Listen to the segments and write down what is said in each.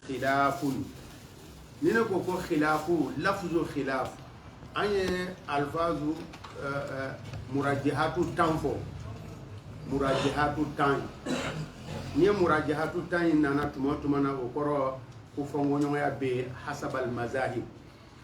khilafun nina ko khilafu lafzu khilaf anye alfazu murajihatu tanfo murajihatu tan ni murajihatu tan nana tuma na okoro ko fongo nyoya be hasabal mazahib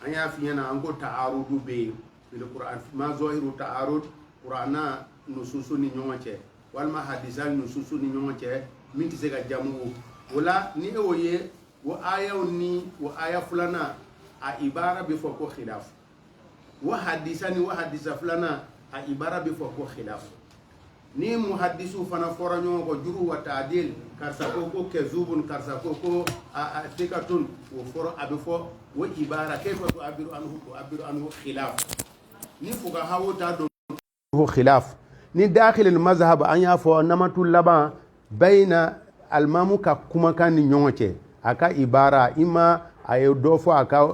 anya fiyana ango ta'arudu be bil qur'an ma zahiru ta'arud qur'ana nususu ni nyoche walma hadisa nususu ni nyoche minti sega jamu wala ni oye wa aya ni wa aya fulana a ibara be foko khilaf wa hadisa fulana a ibara be foko khilaf ni muhaddisu fana foranyo ko juru wa ta'dil karsa ko kezubun karsa ko fikatun wa foro abifo wa ibara kayfa tu'abiru anhu khilaf ni fuga hawta do khilaf ni dakhil al mazhab an yafo namatul laba baina al mamuka kuma kan nyonche aka ibara ima ayo dofo aka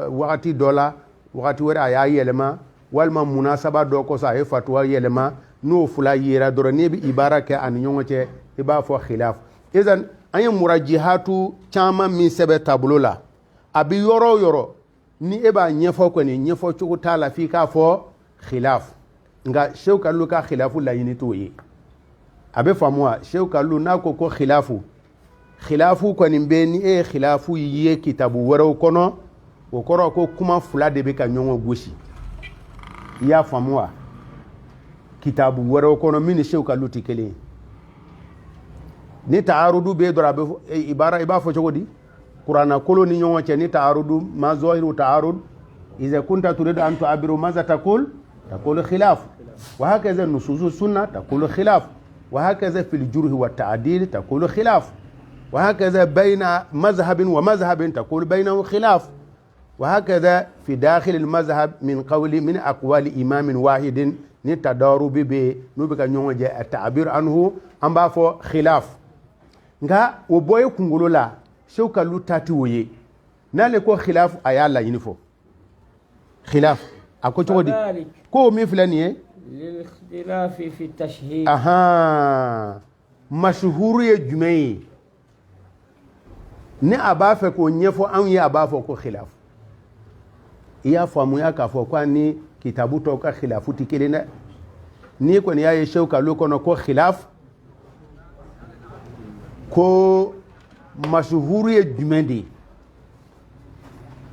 wakati dola wakati wara aya yelema walma munasaba do ko sa e fatwa yelema no fula yera doro ne bi ibara ke an nyonche iba fo khilaf idan anya murajihatu chama min sebe tablo la abi yoro ni eba nyefo ko ni nyefo chugo tala fi ka fo khilaf nga shew kallu ka khilafu la yini toyi abe famwa shew kallu na ko khilafu ko ni be ni khilafu ye kitabu waro kono o koro ko kuma fula de be ka nyongo goshi ya famwa kitabu waro kono min shew kallu tikele ni ta'arudu be dora be ibara iba fo chogodi qur'ana kolo ni nyongo che ni ta'arudu ma zahiru ta'arud iza kunta turidu an tu'abiru maza taqul khilaf وهكذا النصوص السنة تقول خلاف وهكذا في الجرح والتعديل تقول خلاف وهكذا بين مذهب ومذهب تقول بينه خلاف وهكذا في داخل المذهب من أقوال إمام واحد نتدارو بي نبقى نيوجه التعبير عنه أم بافو خلاف nga oboye kungulo la shauka lu tatiwoye nale ko khilaf ayala yinifo khilaf ako chogodi ko mi fulani للاختلاف في التشهير مشهور يجمعي ni abafe ko nyefo an yi abafo ko khilaf iya famu ya kafo kwa ni kitabu to ka khilafu tikele na ni ko ni ya shauka lokono ko khilaf ko mashhuru yejumende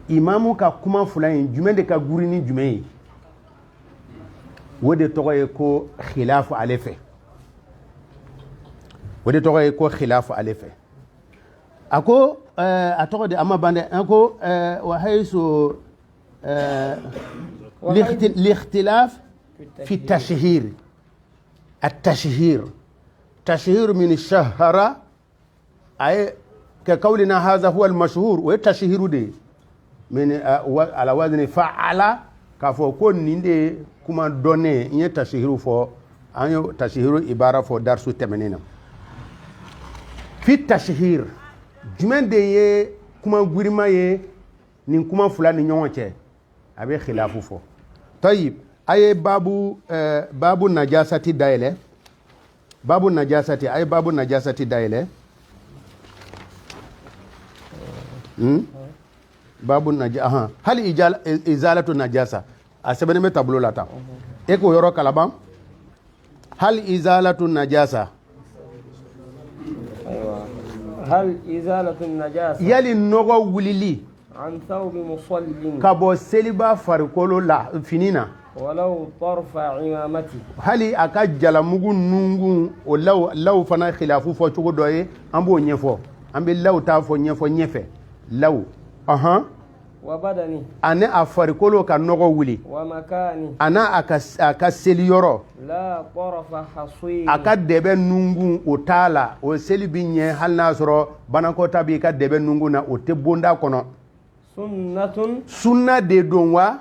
imamu ka kuma fulani jumende ka gurini jumei wode togoye ko khilafu alefe ako atogode amma bande ako wa haysu الاختلاف في التشهير تشهير من الشهر أي كقولنا هذا هو المشهور والتشهير دي من على وزن فعل كفو كون نيندي كما دوني ني تشهير فو انيو تشهير عباره فو درس تمنين في التشهير جمن دي كما غوريما ي نين كما فلان نيونچه ابي خلاف فو طيب اي باب النجاسه دايله باب النجاسه دايله باب النجاسه هل ازاله النجاسه asebene me tableau la ta eko yoro kalabam hal izalatu najasa هل إزالة النجاسة yali nogo wulili عن ثوب مصل kabo seliba farikolo la finina ولو طرف عمامته hali aka jalamugu nungu o law fana khilafu fo chugo doye ambo nyefo ambe law ta fo nyefo nyefe law وبدني ana afarikolo ka nogo wuli ومكاني ana aka seli yoro لا طرف حصين aka debe nungu o tala o seli binye hal nasoro banako tabi ka debe nungu na o te bonda kono sunna de don wa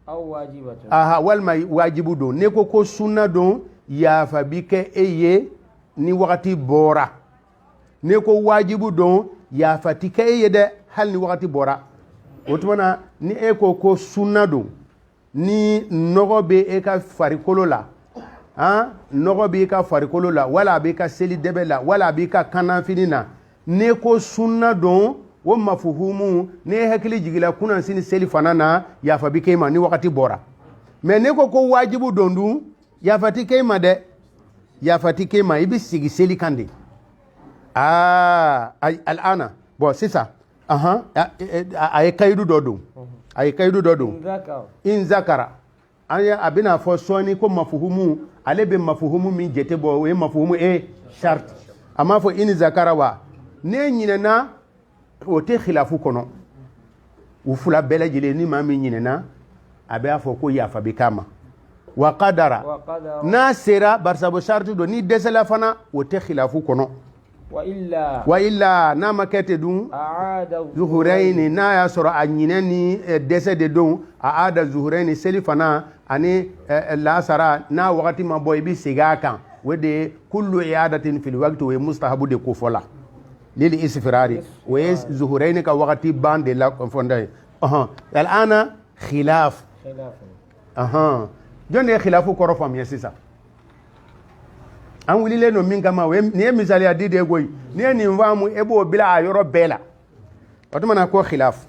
أو واجبة walma wajibu don ne ko sunna don ya fa bike eye ni wakati bora ne ko wajibu don ya fa tike eye de hal ni wakati bora otumana ni ko sunna don ni nogo be ka farikolo la nogo be ka farikolo la wala be ka seli debe la wala be ka kanafini na ne ko sunna don wo mafuhumu ne hakili jigila kunan sini seli fanana ya fa bi kema ni wakati bora mais ne ko wajibu dondu ya fati kema de ya fati kema ibi sigi seli kandi al'ana bo sisa ay kaydu dodu ay kaydu dodu in zakara aya abina fo soni ko mafuhumu ale be mafuhumu min jete bo we mafuhumu shart amma fo in zakara wa ne nyinena o te khilafu kono u fula bela jile ni ma min nyinena abe afo ko ya fa be kama wa qadara nasira barsabo shartu do ni desela fana o te khilafu kono wa illa na makete dun zuhuraini na ya soro anyineni dese de don aada zuhuraini selifana ani lasara na wakati ma boy bi siga kan wede kullu i'adatin fil waqti wa mustahabu de kufola lil isfirari wa zuhuraini ka wakati bande la fonday al'ana khilaf jonne khilafu korofam yesisa an wulile no min kama we ne misali adide goy ne ni wamu ebo bila ayoro bela wato mana ko khilaf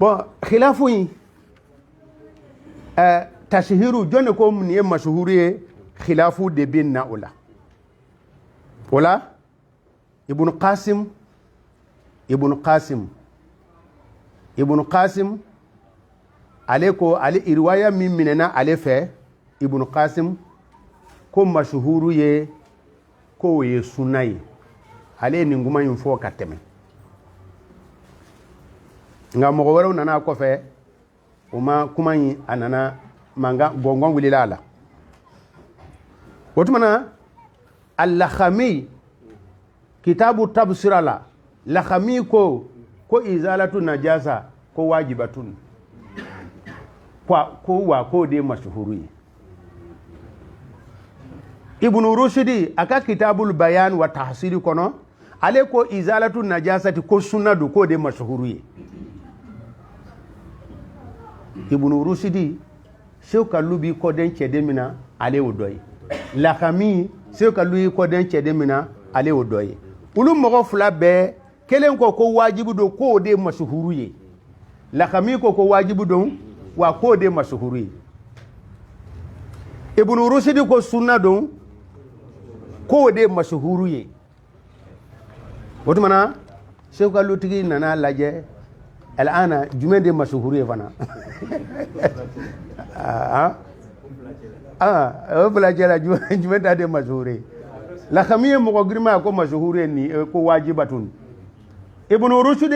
bon khilafu yi tashhiru jonne ko mun ye mashhuri khilafu de bin naula wala ibn qasim aleko ali irwaya min minena alefe ibn qasim ko mashuhuru ye ko ye sunai ale ni nguma yin fo kateme nga mo woro nana ko fe uma kuma yin anana manga gongon wililala wotumana al-lakhami kitabu tabsirala lakhami ko izalatu najasa ko wajibatun ko de mashuhuru ye ibn rushdi aka kitabul bayan wa tahsili kono ale ko izalatu najasati ko sunnadu ko de mashhuru ye ibn rushdi sheuka lubi ko den cedemina ale wodoy la khami sheuka lubi ko den cedemina ale wodoy ulum mo fula be kelen ko wajibu do ko de mashhuru ye la khami ko wajibu do wa ko de mashhuru ye ibn rushdi ko sunnadu ko de mashhuru ye woto mana sheuka lutigi nana laje al'ana jume de mashhuru ye fana o bla jela jume da de mashhuru la khamiye mo grima ko mashhuru ni ko wajibatun ibn rushd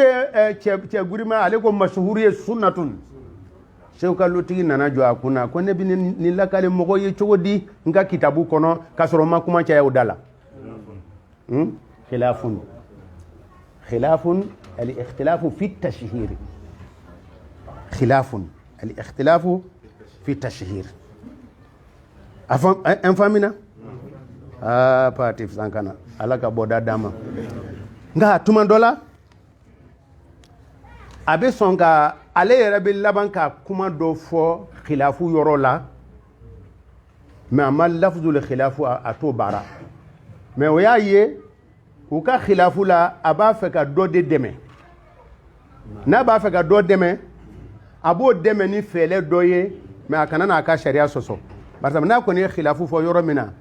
che grima ale ko mashhuru ye sunnatun sheuka lutigi nana jo akuna ko ne bi ni lakale mo ye chogodi nga kitabu kono kasoro makuma cha yaudala خلاف الاختلاف في التشهير خلاف الاختلاف في التشهير أفهمنا باتيف سانكانا alaka boda dama nga tumandola abe songa ale yere be labanka kuma do fo khilafu yorola mais amal lafzul khilafu ato bara mais oyaye u ka khilafu la aba fe ka do de deme na ba fe ka do deme abo deme ni fele doye mais akana na ka sharia soso parce que na ko ni khilafu fo yoro mina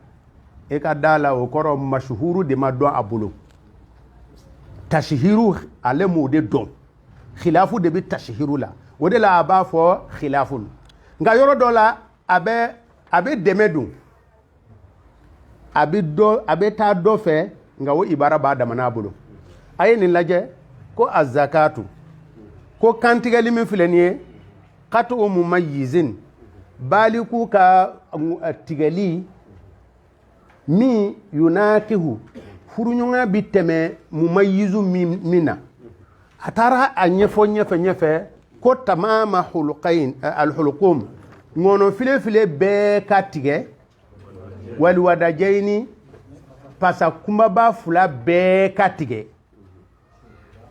e ka dala o koro mashhuru de ma do abulo tashhiru ale mo de don khilafu de bi tashhiru la o de la aba fo khilafun nga yoro do la abe deme dun abe ta do fe nga wo ibara ba da manabulu ayini laje ko az-zakatu ko kantiga limi filaniye qatu mumayyizin baliku ka tigali mi yunakihu furunyonga biteme mumayyizu mina atara anyefo nyefe ko tamama hulqain al-hulqum ngono file be katige wal wadajaini pasa kuma ba fula be katige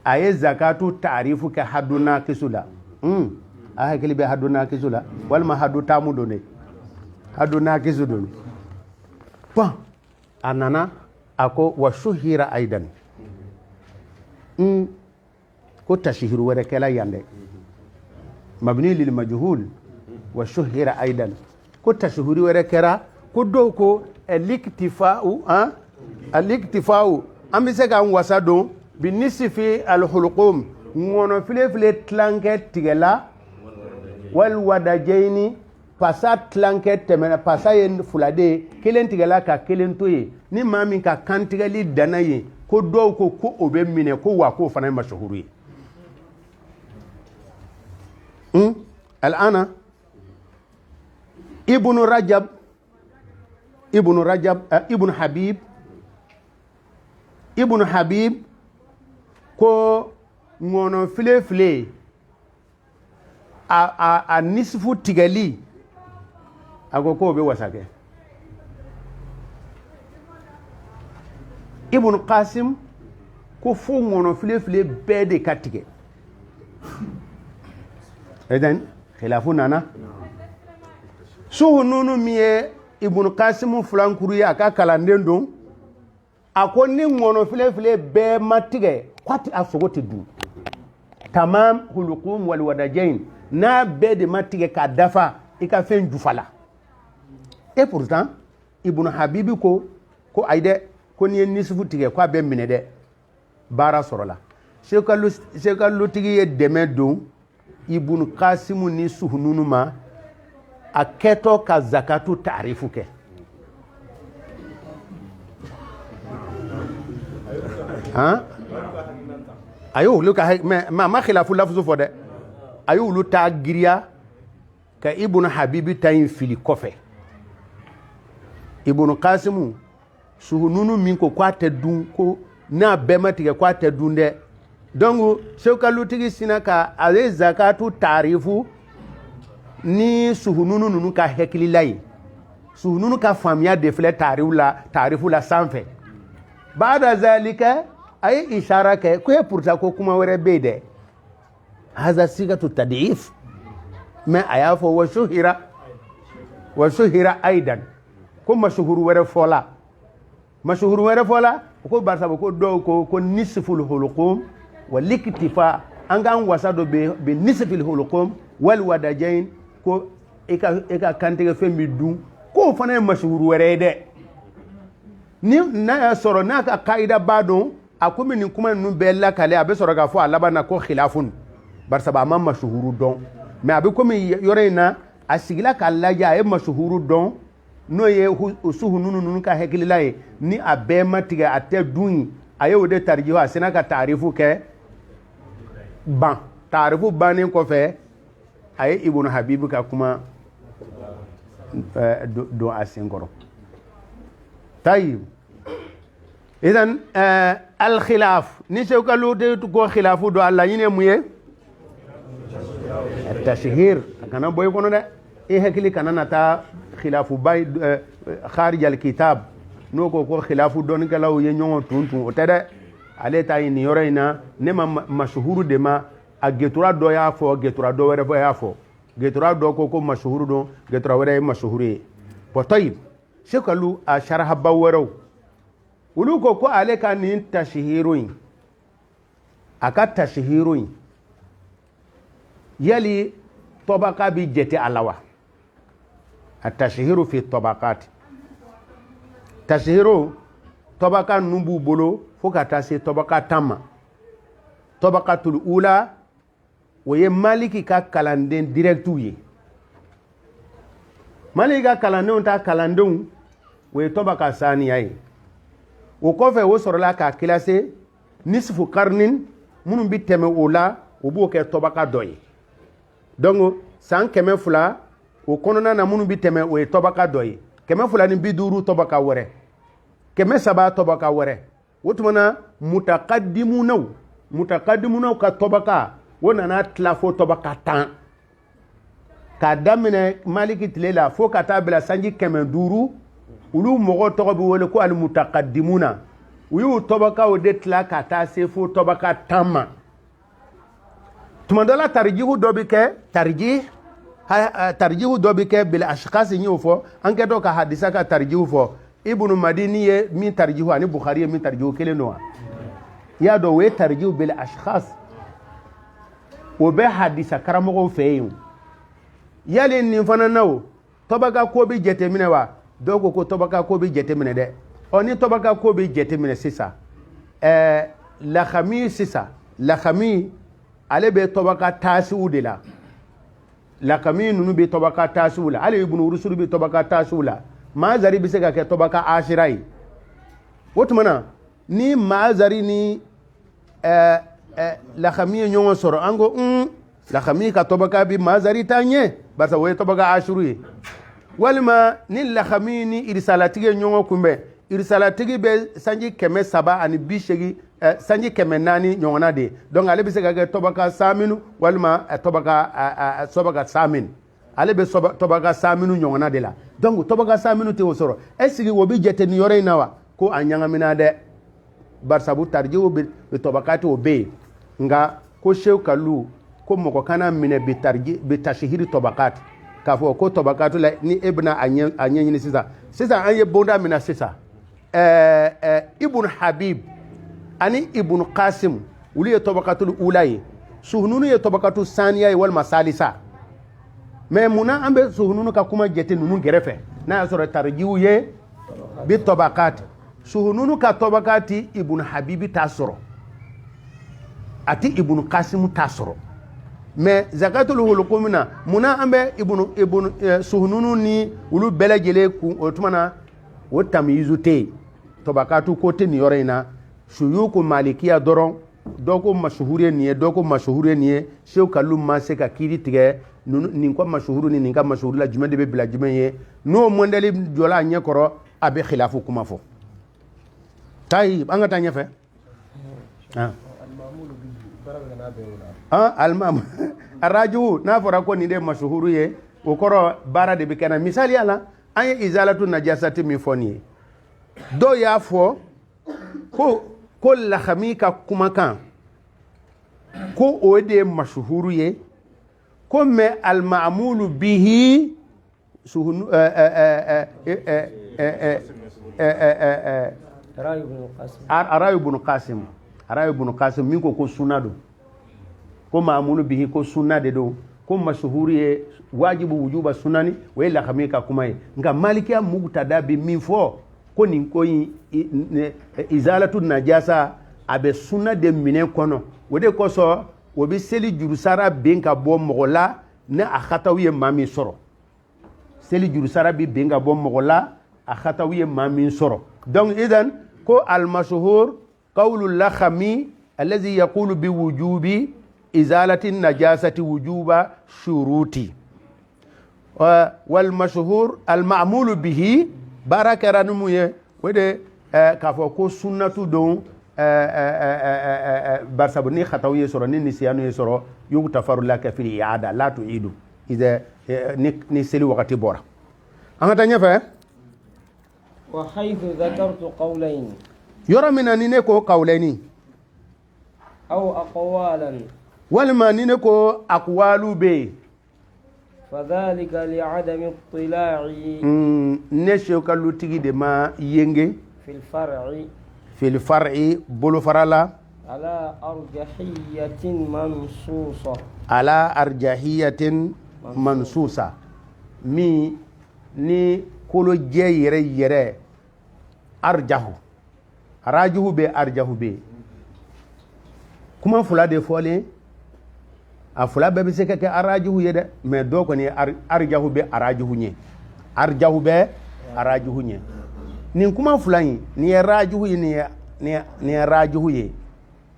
aye zakatu ta'rifu ka haduna kisula hakili be haduna kisula wal ma hadu tamudone haduna kisudone pa anana ako wa shuhira aidan ko tashhir wara kala yande mabni lil majhul wa shuhira aidan ko tashhuri wara kara ko do ko الاكتفاء am se ka wasa don bi nisfi al hulqum ngono file tlanket tigela wal wadajaini pasa tlanket temena pasa yen fulade kelen tigela ka kelen toye ni mami ka kantigali danaye ko do ko obe mine ko wa ko fana mashhuri الآن ابن حبيب ko ngono file a nisfu tigali ago ko be wasake ibn qasim ko fu ngono file bede katige edan khilafuna na suhununu miye ibn qasim fulankuru ya ka kalanden don akoni ngono file be matige kwati asogoti du tamam hulukum wal wadajain na be de matige ka dafa ika fen jufala et pourtant ibn habibi ko aide ko ni nisfu tige ko be mine de bara sorola shekalu tigi ye deme don ibn qasim ni suhununu ma aketo ka zakatu taarifu ke ayo luka ma khilafu lafzu fode ayo lu ta giriya ka ibn habibi tayin fili kofe ibn qasim suhununu min ko kwate dun ko na bematige kwate dunde donc shekalu tigi sinaka ale zakatu taarifu ni suhununu nunu ka hekililai suhununu ka famiya defle taarifu la sanfɛ baada zalika ay ishara ke ko pourta ko kuma wore beede haza sigatu tad'if ma ayafo wa shuhira aidan ko mashhuru wore fola ko barsa ko do ko nisful hulqum wal iktifa angan wasado be nisfil hulqum wal wadajain ko eka kantige fembi du ko fana mashhuru wore de ni na soro na ka kaida badon akumi ni kuma nu bella kale abe soro ga fo alaba na ko khilafun barsa ba ma mashhuru don mais abe komi yorena asigila kala ya e mashhuru don no ye usuhu nunu ka hekililaye ni abe matiga ate dun ayo de tarjihu asena ka taarifu ke ban taarifu banin ko fe ay ibn habib ka kuma do asengoro tayib idan al khilaf ni sewkalu de ko khilafu do Allah yine muye at-tashhir kana boy kono de e hakili kana nata khilafu bay kharij al kitab no ko khilafu don kalaw ye nyongo tuntun o tede ale tay ni yorena ne ma mashhuru de ma a getura do ya fo getura do were fo ya fo getura do ko mashhuru do getura were mashhuri po tayib sewkalu a sharha bawero ulu ko ale ka ni tashhiruin aka tashhiruin yali tabaka bi jeti alawa at-tashhiru fi tabaqat tashhiru tabaka numbu bolo fokata se tabaka tamma tabaqatul ula waye maliki ka kalanden directu ye malika kalanden ta kalanden waye tabaka saniya ye o kofe wo sorola ka kilase nisfu qarnin munun bi teme ola o bo ke tabaka doye donc san keme fula o konona na munun bi teme o tabaka doye keme fula ni biduru tabaka wore keme saba tabaka wore wotumana mutaqaddimuna ka tabaka wona na tlafo tabaka tan ka damine maliki tilela fo ka tabla sanji keme duru ulu mogo togo bi wole ko al mutaqaddimuna uyu tabaka o detla ka ta se fo tabaka tamma tumandala tarjihu dobi ke bil ashkhas nyufo anke to ka hadisa ka tarjihu fo ibnu madini ye min tarjihu ani bukhari ye min tarjihu keleno ya do we tarjiu bil ashkhas o be hadisa karamo fe yin yali nin fana nawo tobaka ko bi jete mine wa dogo ko tobaka ko bi jete mine de oni tobaka ko bi jete mine sisa la khami sisa la khami ale be tobaka tasiu de la khami nunu be tobaka tasiu la ale ibn rusul be tobaka tasiu la mazari bi se ka ke tobaka ashirai wotumana ni mazari ni la khami nyongo soro ango la khami ka tobaka bi mazari tanye basa we tobaka ashuru walima ni la khami ni irsalatige nyongo kumbe irsalatige be sanji keme saba ani bishegi sanji keme nani nyongona de donc ale bise ka tobaka saminu walima tobaka sobaka samin ale be tobaka saminu nyongona de la donc tobaka saminu te wosoro esigi wobi jete ni yore nawa ko anyanga mina de barsabu tarjiu be tobakati obe nga ko shew kalu ko moko kana mine bi tarji bi tashhiri tobakati kafo ko tobakatu la ni ibna anye ni sisa anye bonda mina sisa ibn habib ani ibn qasim wuli ye tobakatul ulay suhununu ye tobakatu saniya wal masalisa mais muna ambe suhununu ka kuma jete nunu gerefe na asoro tarjiu ye bi tobakati suhununu ka tobakati ibn habibi tasoro ati ibn qasim tasoro mais zakatul hulukumina muna ambe ibn suhununu ni ulu belajele ku otumana o tamyizu te tobakatu kote ni yorena shuyuku malikiya doron doko mashuhure niye doko mashuhure niye shew kalum ma se ka kiri tige nin ko mashuhuru ni ninka mashuhuru la jume de be bila jume ye no mondeli jola anye koro abe khilafu kuma fo tay anga tanya fe almam araju na fora ko ni de mashuhuru ye o koro bara de bikana misali ala anye izalatu najasati mi foni do ya fo ko la khamika kuma kan ko o de mashuhuru ye ko me al ma'mulu bihi suhunu arayu ibn qasim min ko sunado ko ma'mulu bihi ko sunna de do ko mashuhuru ye wajibu wujuba sunani wa ila khamika kuma ye nga malikiya mubtada bi min fo ko nin ko izalatu najasa abe sunna de minen kono wode ko so wo bi seli jurusara benka bo mogola ne a khatawiye mami soro seli jurusara bi benga bo mogola a khatawiye mami soro donc idan ko al mashhur qawlu lakhami alladhi yaqulu bi wujubi izalati najasati wujuba shuruti wal mashhur al ma'mul bihi barakaranu ye wede kafo ko sunnatu don barsabu ni khatawiye soro ni nisyanu ye soro yugtafaru laka fil i'ada la tu'idu iza ni seli wakati bora anga tanya fa wa haythu dhakartu qawlayn yora mina ni ne ko qawlaini aw aqwalan walma ni ne ko aqwalu be fadhalika li'adami ittila'i ne shekalu tigi de ma yenge fil far'i bulu farala ala arjahiyatin mansusa mi ni kolo je yere arjahu be kuma fula de fole a fula be se ke arajuhu yede mais do ko ni arjahu be arajuhu nye ni kuma fula yi ni rajuhu ni rajuhu ye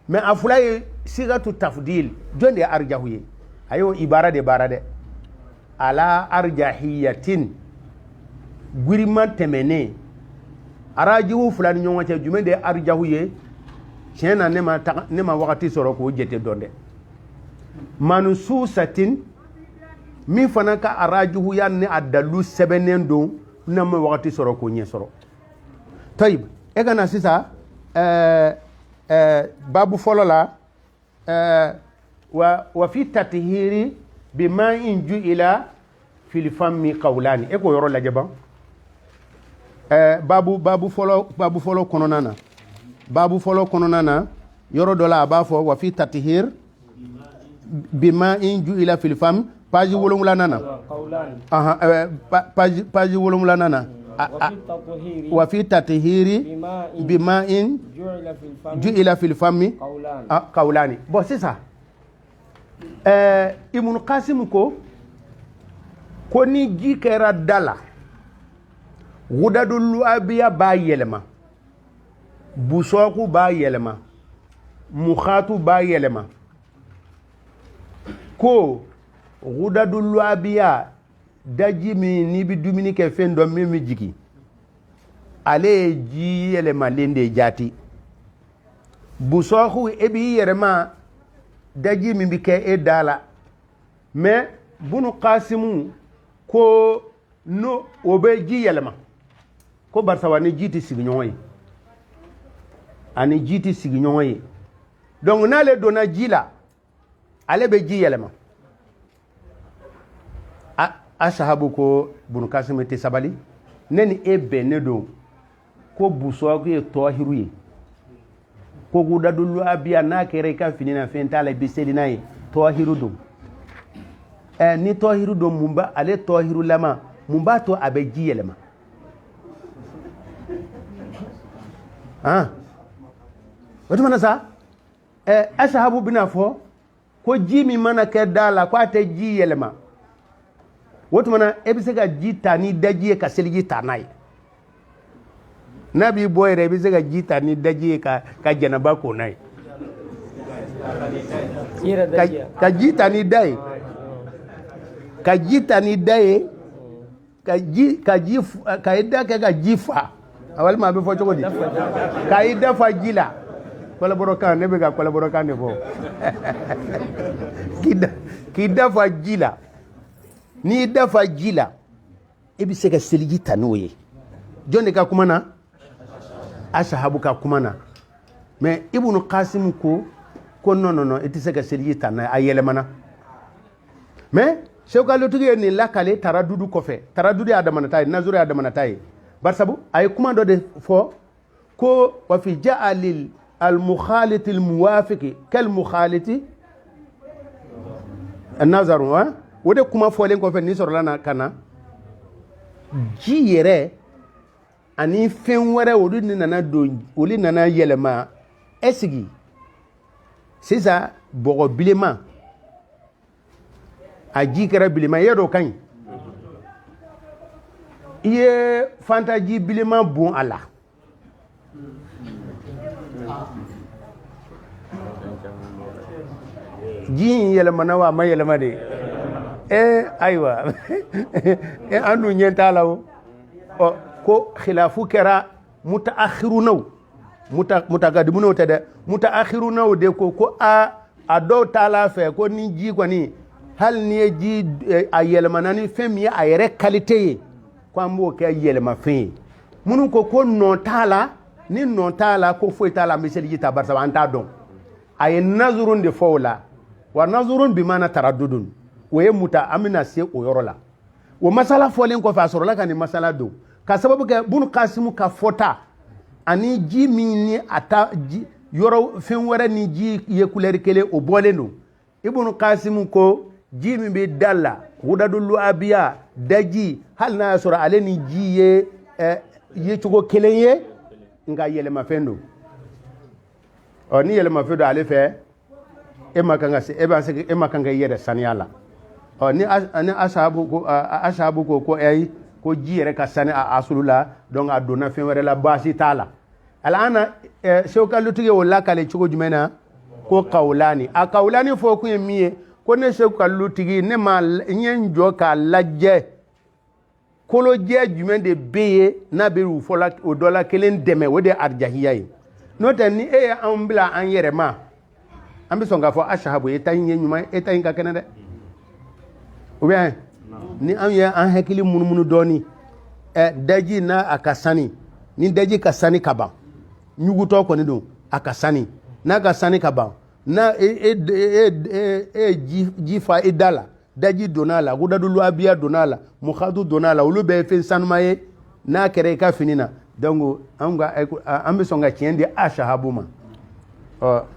mais a fula yi sigatu tafdil jonde arjahu ye ayo ibara de barade ala arjahiyatin gurima temene arajuhu fula ni nyonga che jume de arjahu ye chena ne ma wakati soro ko jete donde manususatin min fana ka arajuhu ya ne adalu sebenen don na ma wakati soro ko nye soro tayib e kana sisa babu folo la wa fi tathiri bima inju ila fil fammi qawlani e ko yoro la jaba babu folo kononana yoro dola abafo wa fi tatihir bima in ju'ila fil fam page wolumla nana page wolumla nana wa fi tatihiri bima in ju'ila fil fam qawlani bon c'est ça Ibn Qasim ko ni ji kɛra da la wudadul abiya b'a yɛlɛma busɔku b'a yɛlɛma mukhatu b'a yɛlɛma ko wudadul abiya daji min ni bi dumuni kɛ fɛn dɔ min mi jigi ale ye ji yɛlɛmalen de jati busɔku e b'i yɛrɛma daji min bi kɛ e da la mais Ibn Qasim ko no o bɛ ji yɛlɛma ko barisa wa ni ji tɛ sigi ɲɔgɔn ye ani ji tɛ sigi ɲɔgɔn ye donc n'ale donna ji la ale bɛ ji yɛlɛma a sahabu ko Ibn Qasim tɛ sabali ne ni e bɛnnen don ko busɔku ye tɔhiru ye ko wudadul abiya n'a kɛra i ka fini na fɛn t'a la i bɛ seli n'a ye tɔhiru don ni tɔhiru don mun ba ale tɔhiru lama mun b'a to a bɛ ji yɛlɛma o tuma na sa asahabu bɛna fɔ ko ji min mana kɛ da la ko a tɛ ji yɛlɛma o tuma na e bɛ se ka ji ta ni daji ye ka seliji ta n'a ye n'a b'i bɔ yɛrɛ i bɛ se ka ji ta ni daji ye ka jɛnɛba ko n'a ye ka ji ta ni da ye ka ji ta ni da ye ka i da kɛ ka ji fa walima a bɛ fɔ cogo di ka i da fa ji la kɔlɛbɔrɔkan ne bɛ ka kɔlɛbɔrɔkan de fɔ k'i da fa ji la n'i da fa ji la i bɛ se ka seliji ta n'o ye jɔn de ka kuma na asahabu ka kuma na mais Ibn Qasim ko non i tɛ se ka seliji ta n'a ye a yɛlɛmana mais Sewukalutigi ye nin lakale taradudu kɔfɛ taradudu ye adamanata ye nazuru ye adamanata ye barisabu a ye kuma dɔ de fɔ ko wa fi ja'alil al-mukhaliti al-muwafiqi kal mukhaliti nazaru o de kuma fɔlen kɔfɛ ni sɔrɔla na ka na ji yɛrɛ ani fɛn wɛrɛ olu nana yɛlɛma ɛsigi sisan bɔgɔ bilenman a ji kɛra bilenman i y'o ka ɲi i ye fantaji bilenman bon a la ji in yɛlɛmana wa a ma yɛlɛma de ayiwa an dun ɲɛ t'a la o ko khilafu kɛra mutaakhirunaw mutakadimunaw tɛ dɛ mutaakhirunaw de ko a dɔw taala fɛ ko ni ji kɔni hali ni ye ji a yɛlɛmana ni fɛn min ye a yɛrɛ qualité ye ko an b'o kɛ yɛlɛmafɛn ye minnu ko nɔ t'a la ni nɔ t'a la ko foyi t'a la an bɛ seliji ta barisa an t'a dɔn a ye nazurun de fɔ o la wa nazurun bi mana taradudun o ye muta an bɛna se o yɔrɔ la o masala fɔlen kɔfɛ a sɔrɔla ka nin masala don ka sababu kɛ Ibn Qasim ka fɔta ani ji min ni a ta yɔrɔ fɛn wɛrɛ ni ji ye couleur kelen o bɔlen don Ibn Qasim ko ji min bɛ da la wudadul abiya daji hali n'a y'a sɔrɔ ale ni ji ye cogo kelen ye nka yɛlɛmafɛn don ni yɛlɛmafɛn don ale fɛ e ma kan ka i yɛrɛ saniya la ni asahabu ko ayi ko ji yɛrɛ ka sani a asulu la donc a donna fɛn wɛrɛ la baasi t'a la al'ana Sewukalutigi o lakale cogo jumɛn na ko kawulani a kawulani fɔ kun ye min ye ko ne Sewukalutigi ne ma n ye n jɔ k'a lajɛ kolojɛ jumɛn de bɛ yen n'a bɛ o dɔ la kelen dɛmɛ o de ye arjahiya ye n'o tɛ ni e ye anw bila an yɛrɛ ma an bɛ sɔn k'a fɔ asahabu e ta in ye ɲuman e ta in ka kɛnɛ dɛ ou bien ni an ye an hakili munumunu dɔɔni daji n'a a ka sani ni daji ka sani ka ban ɲugutɔ kɔni don a ka sani n'a ka sani ka ban n'a ji fa i da la daji donna a la wudadul abiya donna a la mukhatu donna a la olu bɛɛ ye fɛn sanuma ye n'a kɛra i ka fini na donc an bɛ sɔn ka tiɲɛ di asahabu ma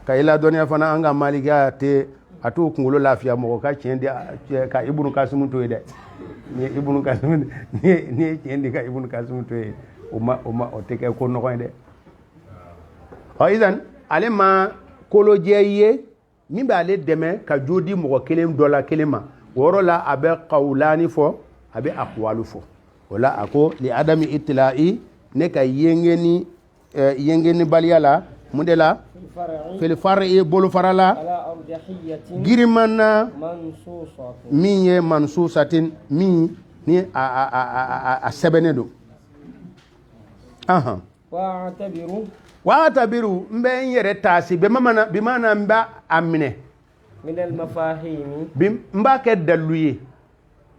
ka ila dɔnniya fana an ka malikiya te a t'o kunkolo lafiya mɔgɔ ka tiɲɛ di ka ibunu kasimu to ye dɛ ni ye ibunu kasimu ni ye tiɲɛ di ka ibunu kasimu to ye o tɛ kɛ ko nɔgɔ ye dɛ idan ale ma kolojɛ ye min bɛ ale dɛmɛ ka jo di mɔgɔ kelen dɔ la kelen ma o yɔrɔ la a bɛ qawlani fɔ a bɛ aqwalu fɔ o la a ko li adami itila'i ne ka yengeni baliya la mun de la fil far'i bolo fara la giriman na min ye mansusatin min ni a sɛbɛnnen don wa'tabiru n bɛ n yɛrɛ taasi bi mana n bɛ a minɛ n b'a kɛ dalilu ye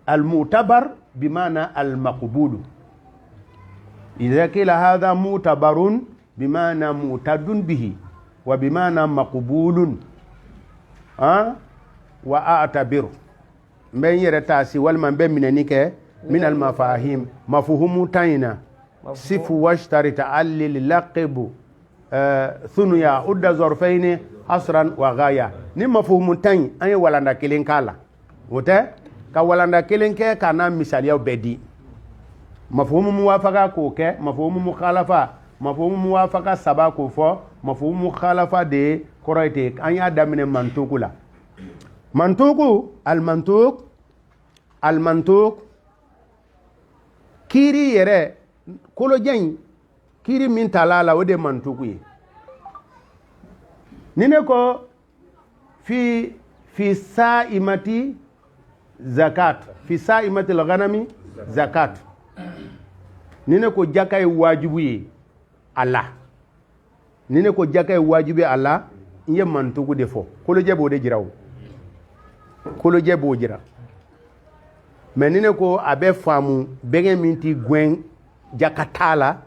al-mu'tabar bimana al-maqbulu idha qila hadha mu'tabarun bimana mu'tadun bihi wa bimana maqbulun wa a'tabiru n bɛ n yɛrɛ taasi walima n bɛ minɛni kɛ min al-mafahim mafhumu tayina sifu washtari ta'allil laqibu thunuya udda zorfaini asran wa ghaya ni mafhumu tan an ye walanda kelen kala wote ka walanda kelen ke kana misaliyaw bedi mafhumu muwafaqa ko ke mafhumu mukhalafa mafhumu muwafaqa saba ko fo mafhumu mukhalafa de koroite an ya damine mantuku la mantuku al mantuq kiri yere kolo jen kiri min talala o de mantuku ye nine ko fi sa'imati zakat fi sa'imati al-ghanami zakat nine ko jaka ye wajibu ye Allah nine ko jaka ye wajibu Allah ye mantuku de fo kolo je bo de jiraw kolo je bo jira mais nine ko abe famu bege minti gwen jakatala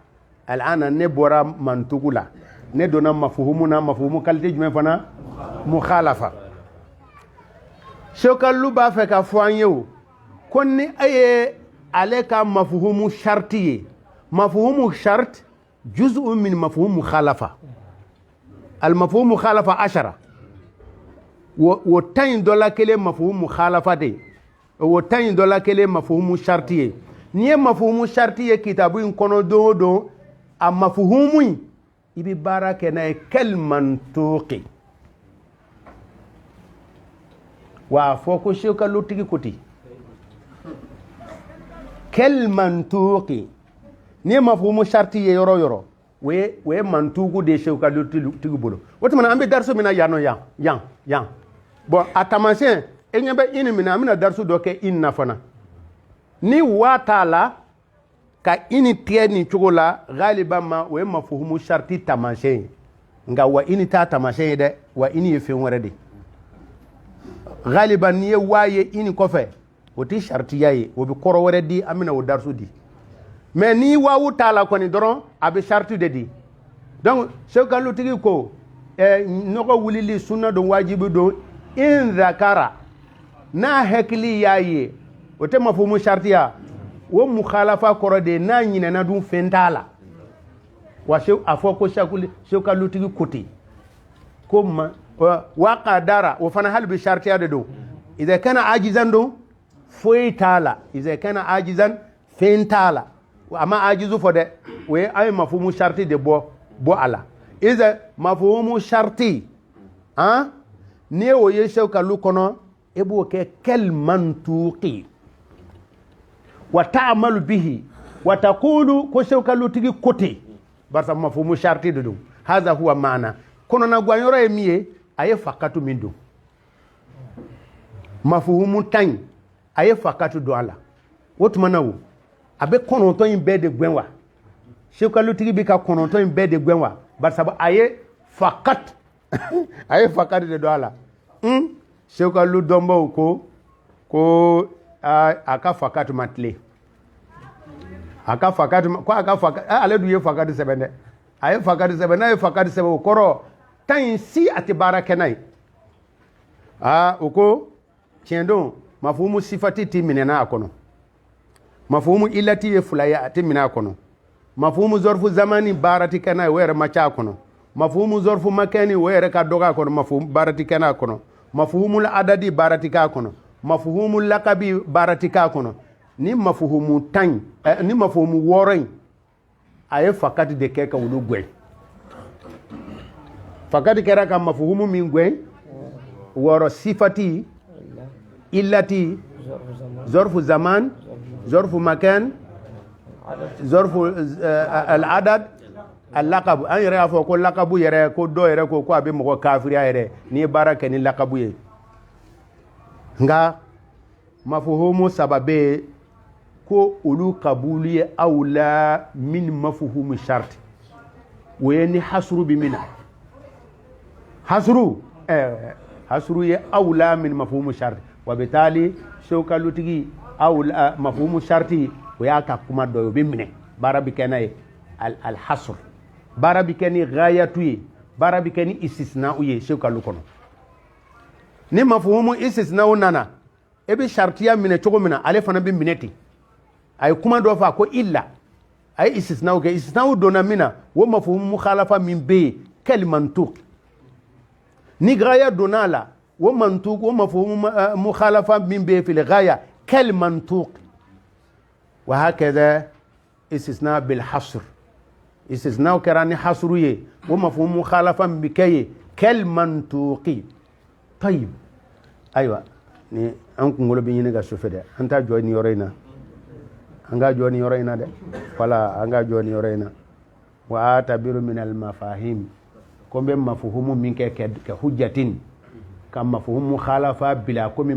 al'ana ne bora mantuku la ne dona mafhumu kalite jumɛn fana mukhalafa shokallu b'a fɛ ka fɔ an ye o ko ni a ye ale ka mafhumu sharti ye mafhumu shart juz'un min mafhumu mukhalafa al mafhumu mukhalafa 10 wo tan dɔ la kelen mafhumu mukhalafa de wo tan dɔ la kelen mafhumu sharti ye ni ye mafhumu sharti ye kitabu in kɔnɔ don o don a mafhumu in i bɛ baara kɛ n'a ye kal mantuqi wa a fɔ ko sekalutigi ko ten kal mantuqi ni ye mafhumu sharti ye yɔrɔ yɔrɔ o ye mantuku de ye sekalutigi bolo o tuma an bɛ darisu min na yan bon a taamasiyɛn e ɲɛ bɛ ini min na an bɛna darisu dɔ kɛ ini na fana ni waa t'a la ka ini tigɛ nin cogo la galiban ma o ye mafhumu sharti taamasiyɛn ye nka wa ini t'a taamasiyɛn ye dɛ wa ini ye fɛn wɛrɛ de galiban n'i ye waa ye ini kɔfɛ o tɛ shartiya ye o bɛ kɔrɔ wɛrɛ di an bɛna o darisu di mais ni waawu t'a la kɔni dɔrɔn a bɛ sharti de di donc sekalutigi ko nɔgɔ wulili sunna don wajibi don in zakara n'a hakili y'a ye o tɛ mafhumu shartiya o mukhalafa kɔrɔ de n'a ɲinɛna dun fɛn t'a la wa a fɔ ko sekalutigi ko ten ko wa qadara o fana hali bi shartiya de don idza kana ajizan don foyi t'a la idza kana ajizan fɛn t'a la a ma ajizu fɔ dɛ o ye an ye mafhumu sharti de bɔ a la idza mafhumu sharti ni o ye sekalu kɔnɔ e b'o kɛ kal mantuqi wa ta'malu bihi wa taqulu ko sekalutigi ko ten barisa mafhumu sharti de don hadha huwa maana kɔnɔna guanyɔrɔ ye min ye a ye fakatu min don mafhumu tan a ye fakatu don a la o tuma na o a bɛ kɔnɔntɔn in bɛɛ de gɛn wa sekalutigi bɛ ka kɔnɔntɔn in bɛɛ de gɛn wa barisa a ye fakat a ye fakatu de don a la sekalu dɔnbaw ko a ka fakatu ma tile a ka fakatu ko a ka fakatu ale dun ye fakatu sɛbɛn dɛ a ye fakatu sɛbɛn n'a ye fakatu sɛbɛn o kɔrɔ tan in si a tɛ baara kɛ n'a ye o ko tiɲɛ don mafhumu sifati tɛ minɛna a kɔnɔ mafhumu illati ye fila ye a tɛ minɛ a kɔnɔ mafhumu zorfu zamani baara tɛ kɛ n'a ye o yɛrɛ ma ca a kɔnɔ mafhumu zorfu makani wo yere ka doga kono mafhum barati kana kono mafhumul adadi barati ka kono mafhumul laqabi barati ka kono ni mafhumu tan ni mafhumu woren aye fakati de keka wulu gwe fakati kera ka mafhumu min gwe woro sifati illati zorfu zaman zorfu makan zorfu al-adad al-laqab an yere afo ko laqabu yere ko do yere ko abi mo kafiri yere ni baraka ni laqabu ye nga mafhumu sababe ko ulu qabuli awla min mafhumu shart wayni hasru bi mina hasru hasru ya awla min mafhumu shart وبالتالي شوكا لوتيغي او مفهوم الشرطي وياك كما دو بمنه بارا بكناي الحصر بارا بكني غايتوي بارا بكني استثناء شوكا لوكونو ني مفهوم استثناء نانا ابي شرطيا من تشوغو منا علي فنا بمنتي اي كما دو فا كو الا اي استثناء كي استثناء دونا منا ومفهوم مخالفه من بي كلمنطوق ني غايه دونالا ومنطوق ومفهوم مخالفة من بيه في الغاية كالمنطوق وهكذا استثناء بالحصر استثناء كراني حصرية ومفهوم مخالفة بكي كالمنطوقي طيب أيوة أنكم نقول بيني كشوف ده أنت جواني يورينا أنجا جواني يورينا ده فلا أنجا جواني يورينا وأعتبر من المفاهيم كم مفهوم منك كحجة كم مفهوم مخالفة بلا كم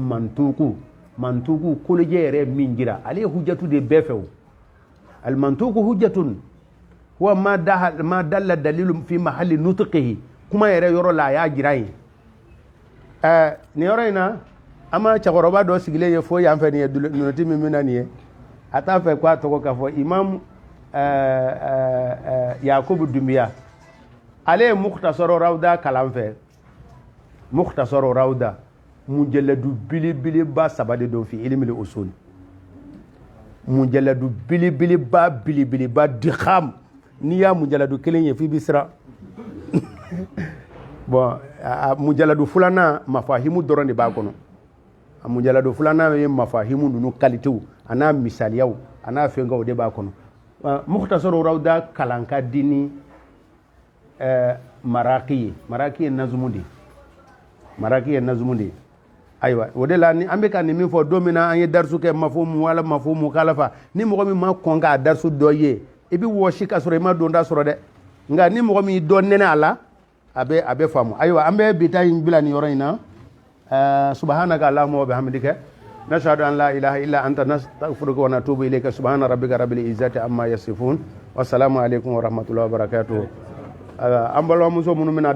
منطوق كل جيرة من جرا عليه حجة دي بفو المنطوق حجة هو ما دل دليل في محل نطقه كما يرى لا يا جراي نيورينا أما تقربا دو سجلي يفو ينفني نوتي ممنانية أتافه كوا توكو كفو إمام يعقوب الدمية عليه مختصر روضة كلام فيه مختصر روضة مجلد بلي با سبادة دون في علم الأصول مجلد بلي با دخام نيا مجلد كلين في بسرا bon mujalladu fulana mafahimu doroni ba kono mujalladu fulana be mafahimu nunu qualité ana misaliyaw ana fengaw de ba kono mukhtasaru rawda kalanka dini maraqi nazmundi aywa wodela ni ambe kan mi fo domina an darsu ke mafhum wala mafhum khalafa ni mo mi ma konga darsu doye e bi wo shika sore ma donda soro de nga ni mo mi don nene ala abe famu aywa ambe bitayin bilani yorayna subhanaka allahumma wa bihamdika nashhadu an la ilaha illa anta nastaghfiruka wa natubu ilayka subhana rabbika rabbil izzati amma yasifun wassalamu alaykum wa rahmatullahi wa barakatuh ambalo muso munumina